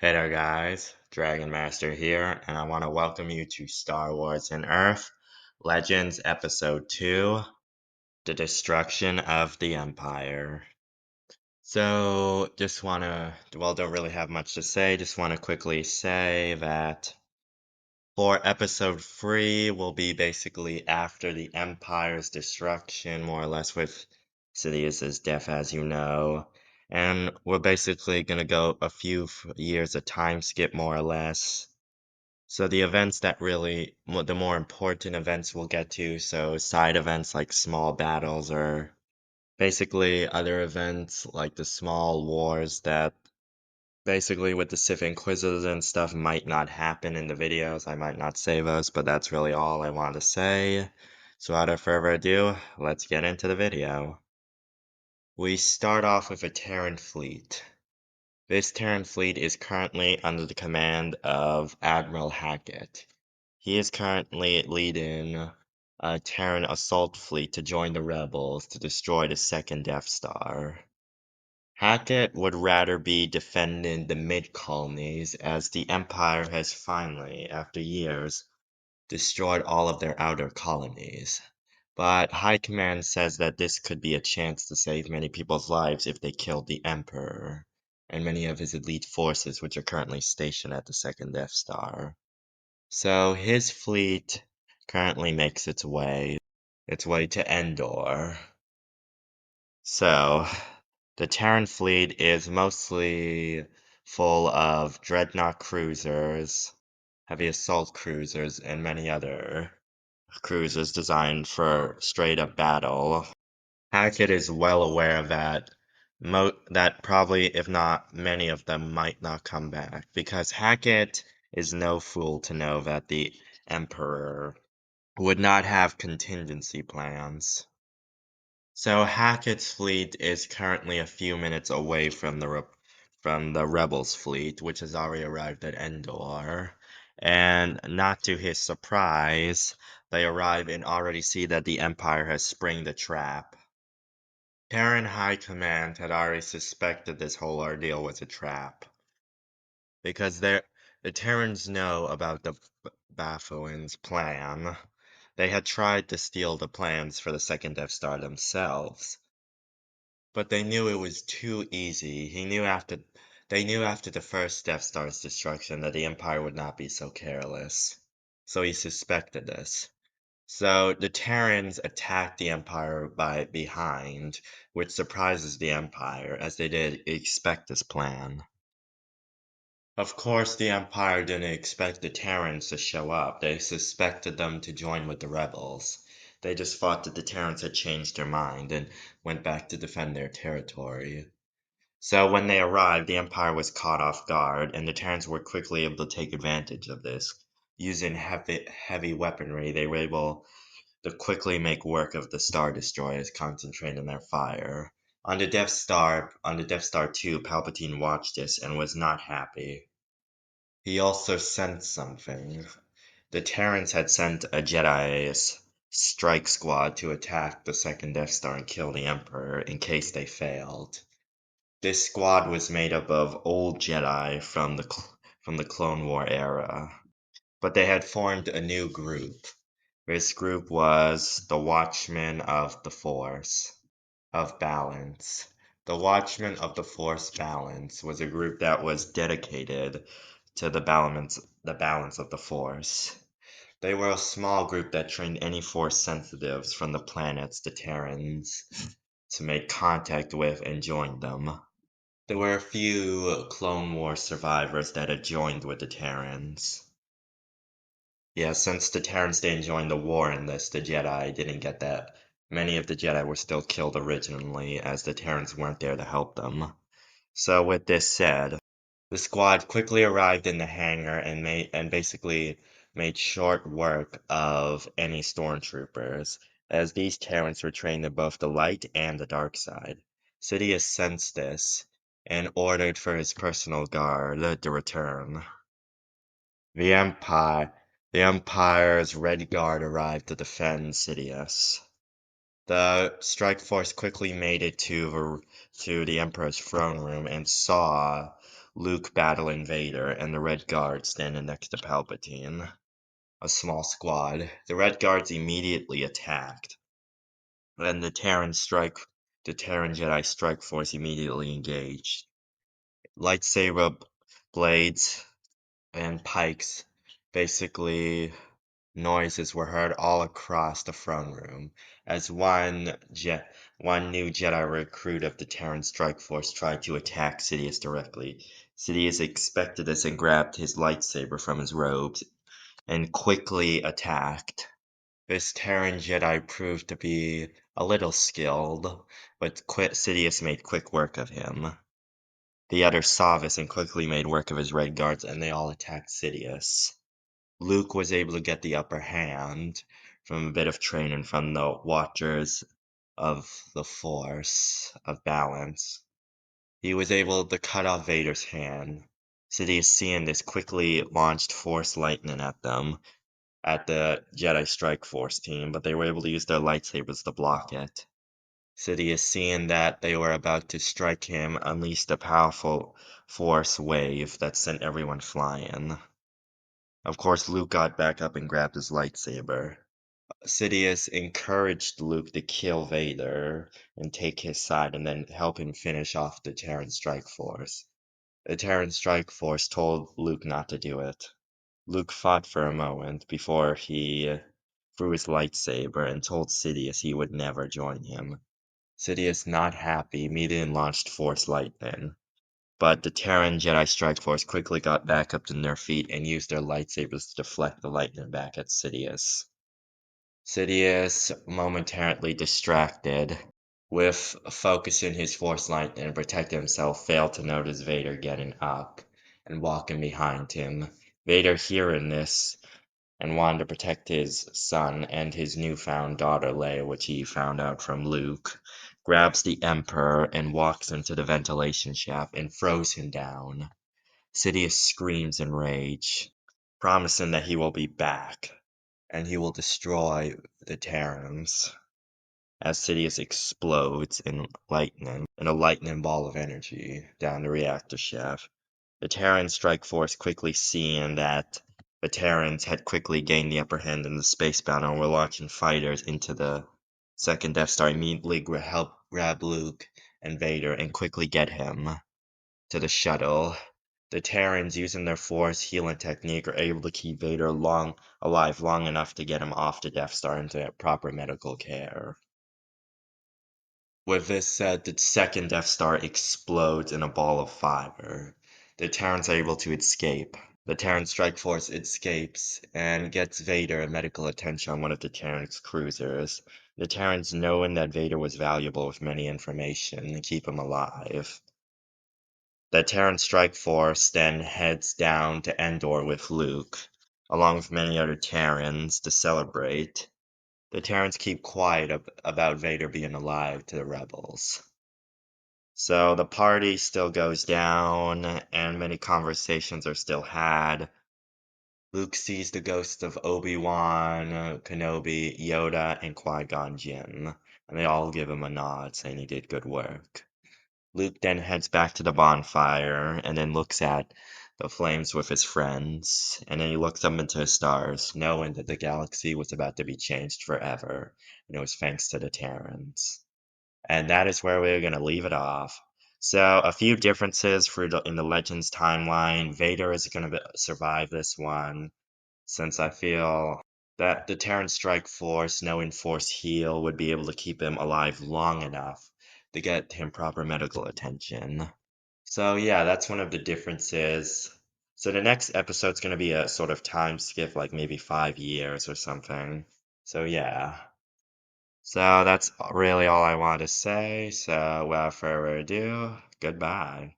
Hey there, guys. Dragon Master here, and I want to welcome you to Star Wars and Earth Legends Episode 2 The Destruction of the Empire. So, don't really have much to say, just want to quickly say that for Episode 3 will be basically after the Empire's destruction, more or less, with Sidious's death, as you know. And we're basically gonna go a few years of time skip, more or less. So the events that the more important events we'll get to, so side events like small battles or basically other events like the small wars that basically with the Sith Inquisitors and stuff might not happen in the videos. I might not say those, but that's really all I want to say. So without further ado, let's get into the video. We start off with a Terran fleet. This Terran fleet is currently under the command of Admiral Hackett. He is currently leading a Terran assault fleet to join the rebels to destroy the second Death Star. Hackett would rather be defending the mid-colonies as the Empire has finally, after years, destroyed all of their outer colonies. But High Command says that this could be a chance to save many people's lives if they killed the Emperor and many of his elite forces which are currently stationed at the second Death Star. So his fleet currently makes its way to Endor. So the Terran fleet is mostly full of dreadnought cruisers, heavy assault cruisers, and many other cruisers designed for straight up battle. Hackett is well aware that probably, if not many of them, might not come back because Hackett is no fool to know that the Emperor would not have contingency plans. So Hackett's fleet is currently a few minutes away from the Rebels' fleet, which has already arrived at Endor. And not to his surprise, they arrive and already see that the Empire has sprung the trap. Terran High Command had already suspected this whole ordeal was a trap, because the Terrans know about the Baffoins' plan. They had tried to steal the plans for the second Death Star themselves, but they knew it was too easy. They knew after the first Death Star's destruction that the Empire would not be so careless. So he suspected this. So the Terrans attacked the Empire by behind, which surprises the Empire, as they did expect this plan. Of course, the Empire didn't expect the Terrans to show up. They suspected them to join with the rebels. They just thought that the Terrans had changed their mind and went back to defend their territory. So when they arrived, the Empire was caught off guard, and the Terrans were quickly able to take advantage of this. Using heavy weaponry, they were able to quickly make work of the Star Destroyers, concentrating their fire. On the Death Star 2, Palpatine watched this and was not happy. He also sensed something. The Terrans had sent a Jedi's strike squad to attack the second Death Star and kill the Emperor in case they failed. This squad was made up of old Jedi from the Clone War era, but they had formed a new group. This group was the Watchmen of the Force of Balance. The Watchmen of the Force Balance was a group that was dedicated to the balance of the Force. They were a small group that trained any Force sensitives from the planets, the Terrans, to make contact with and join them. There were a few Clone War survivors that had joined with the Terrans. Yeah, since the Terrans didn't join the war in this, the Jedi didn't get that. Many of the Jedi were still killed originally, as the Terrans weren't there to help them. So with this said, the squad quickly arrived in the hangar and basically made short work of any stormtroopers, as these Terrans were trained in both the light and the dark side. Sidious sensed this and ordered for his personal guard to return. The Empire, the Empire's Red Guard arrived to defend Sidious. The strike force quickly made it to the Emperor's throne room and saw Luke battling Vader and the Red Guard standing next to Palpatine. A small squad. The Red Guards immediately attacked, and the Terran Jedi Strike Force immediately engaged. Lightsaber blades and pikes, basically noises were heard all across the throne room as one new Jedi recruit of the Terran Strike Force tried to attack Sidious directly. Sidious expected this and grabbed his lightsaber from his robes and quickly attacked. This Terran Jedi proved to be a little skilled, but Sidious made quick work of him. The other saw this and quickly made work of his Red Guards, and they all attacked Sidious. Luke was able to get the upper hand from a bit of training from the Watchers of the Force of Balance. He was able to cut off Vader's hand. Sidious, seeing this, quickly launched Force Lightning at them, at the Jedi Strike Force team, but they were able to use their lightsabers to block it. Sidious, seeing that they were about to strike him, unleashed a powerful Force wave that sent everyone flying. Of course, Luke got back up and grabbed his lightsaber. Sidious encouraged Luke to kill Vader and take his side and then help him finish off the Terran Strike Force. The Terran Strike Force told Luke not to do it. Luke fought for a moment before he threw his lightsaber and told Sidious he would never join him. Sidious, not happy, immediately launched Force Lightning. But the Terran Jedi Strike Force quickly got back up to their feet and used their lightsabers to deflect the lightning back at Sidious. Sidious, momentarily distracted, with focusing his Force Lightning and protecting himself, failed to notice Vader getting up and walking behind him. Vader, hearing this, and wanted to protect his son and his newfound daughter Leia, which he found out from Luke, grabs the Emperor and walks into the ventilation shaft and throws him down. Sidious screams in rage, promising that he will be back, and he will destroy the Terrans. As Sidious explodes in a lightning ball of energy down the reactor shaft. The Terran Strike Force, quickly seeing that the Terrans had quickly gained the upper hand in the space battle and were launching fighters into the second Death Star, immediately help grab Luke and Vader and quickly get him to the shuttle. The Terrans, using their Force healing technique, are able to keep Vader alive long enough to get him off the Death Star into proper medical care. With this said, the second Death Star explodes in a ball of fire. The Terrans are able to escape. The Terran Strike Force escapes and gets Vader medical attention on one of the Terran's cruisers. The Terrans, knowing that Vader was valuable with many information, keep him alive. The Terran Strike Force then heads down to Endor with Luke, along with many other Terrans, to celebrate. The Terrans keep quiet about Vader being alive to the rebels. So the party still goes down, and many conversations are still had. Luke sees the ghosts of Obi-Wan, Kenobi, Yoda, and Qui-Gon Jinn, and they all give him a nod, saying he did good work. Luke then heads back to the bonfire, and then looks at the flames with his friends, and then he looks up into the stars, knowing that the galaxy was about to be changed forever, and it was thanks to the Terrans. And that is where we're going to leave it off. So, a few differences in the Legends timeline. Vader is going to survive this one, since I feel that the Terran Strike Force, knowing Force Heal, would be able to keep him alive long enough to get him proper medical attention. So, yeah, that's one of the differences. So, the next episode's going to be a sort of time skip, like maybe 5 years or something. So, yeah. So that's really all I want to say. So without further ado, goodbye.